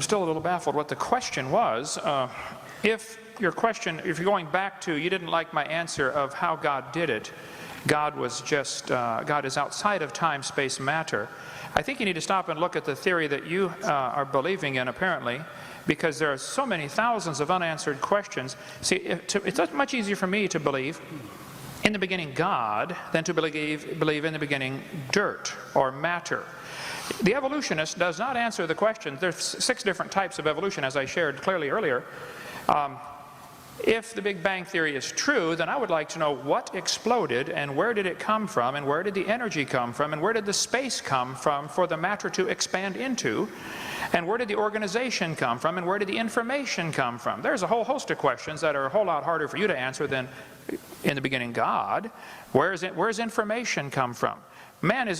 still a little baffled what the question was. If you're going back to, you didn't like my answer of how God did it, God is outside of time, space, matter, I think you need to stop and look at the theory that you are believing in, apparently, because there are so many thousands of unanswered questions. See, it's much easier for me to believe in the beginning God than to believe in the beginning dirt or matter. The evolutionist does not answer the question. There's 6 different types of evolution, as I shared clearly earlier. If the Big Bang Theory is true, then I would like to know what exploded and where did it come from and where did the energy come from and where did the space come from for the matter to expand into, and where did the organization come from and where did the information come from. There's a whole host of questions that are a whole lot harder for you to answer than in the beginning God. Where's information come from?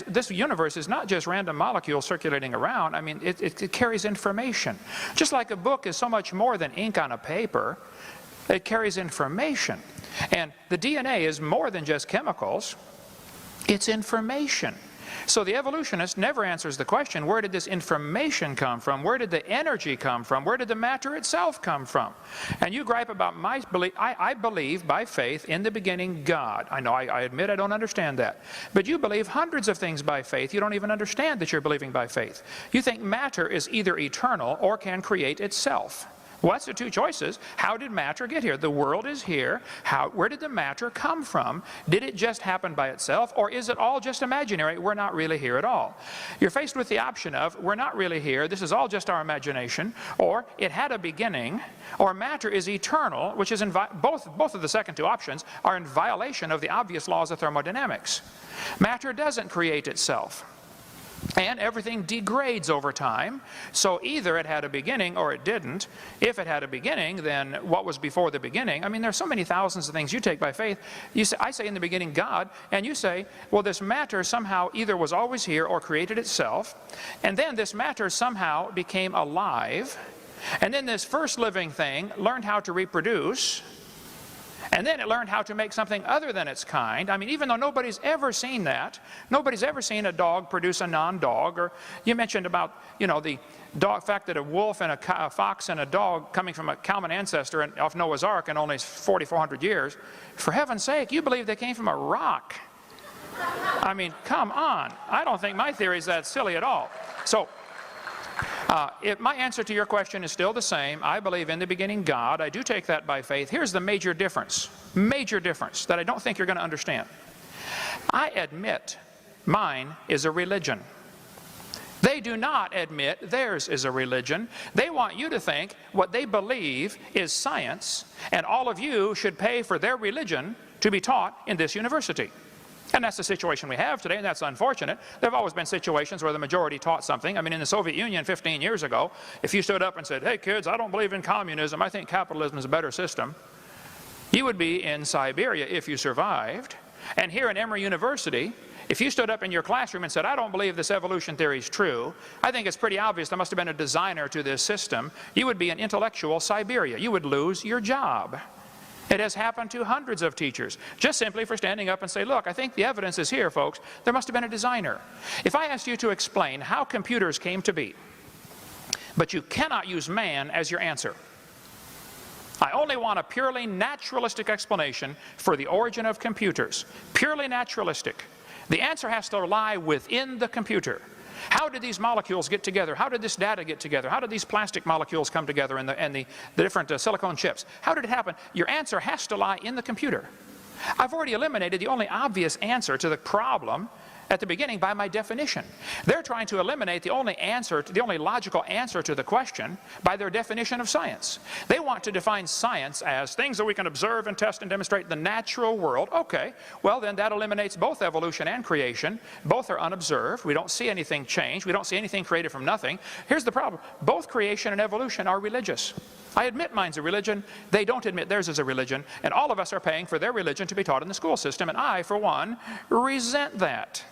This universe is not just random molecules circulating around. I mean, it carries information. Just like a book is so much more than ink on a paper, it carries information. And the DNA is more than just chemicals, it's information. So the evolutionist never answers the question, where did this information come from? Where did the energy come from? Where did the matter itself come from? And you gripe about my belief. I believe by faith in the beginning God. I know, I admit I don't understand that. But you believe hundreds of things by faith. You don't even understand that you're believing by faith. You think matter is either eternal or can create itself. What's the 2 choices? How did matter get here? The world is here. Where did the matter come from? Did it just happen by itself, or is it all just imaginary? We're not really here at all. You're faced with the option of, we're not really here, this is all just our imagination, or it had a beginning, or matter is eternal, which is both of the second 2 options are in violation of the obvious laws of thermodynamics. Matter doesn't create itself. And everything degrades over time, so either it had a beginning or it didn't. If it had a beginning, then what was before the beginning? I mean, there's so many thousands of things you take by faith. I say in the beginning God, and you say, well, this matter somehow either was always here or created itself, and then this matter somehow became alive, and then this first living thing learned how to reproduce, and then it learned how to make something other than its kind. I mean, even though nobody's ever seen that, nobody's ever seen a dog produce a non-dog. Or you mentioned about, the fact that a wolf and a fox and a dog coming from a common ancestor off Noah's Ark in only 4,400 years. For heaven's sake, you believe they came from a rock. I mean, come on. I don't think my theory is that silly at all. So, if my answer to your question is still the same, I believe in the beginning God. I do take that by faith. Here's the major difference that I don't think you're going to understand. I admit mine is a religion. They do not admit theirs is a religion. They want you to think what they believe is science, and all of you should pay for their religion to be taught in this university. And that's the situation we have today, and that's unfortunate. There have always been situations where the majority taught something. I mean, in the Soviet Union 15 years ago, if you stood up and said, hey kids, I don't believe in communism, I think capitalism is a better system, you would be in Siberia if you survived. And here in Emory University, if you stood up in your classroom and said, I don't believe this evolution theory is true, I think it's pretty obvious there must have been a designer to this system, you would be in intellectual Siberia. You would lose your job. It has happened to hundreds of teachers, just simply for standing up and say, look, I think the evidence is here, folks. There must have been a designer. If I asked you to explain how computers came to be, but you cannot use man as your answer, I only want a purely naturalistic explanation for the origin of computers. Purely naturalistic. The answer has to lie within the computer. How did these molecules get together? How did this data get together? How did these plastic molecules come together and the different silicone chips? How did it happen? Your answer has to lie in the computer. I've already eliminated the only obvious answer to the problem at the beginning by my definition. They're trying to eliminate the only logical answer to the question by their definition of science. They want to define science as things that we can observe and test and demonstrate in the natural world. Okay, well then that eliminates both evolution and creation. Both are unobserved. We don't see anything change. We don't see anything created from nothing. Here's the problem. Both creation and evolution are religious. I admit mine's a religion. They don't admit theirs is a religion. And all of us are paying for their religion to be taught in the school system. And I, for one, resent that.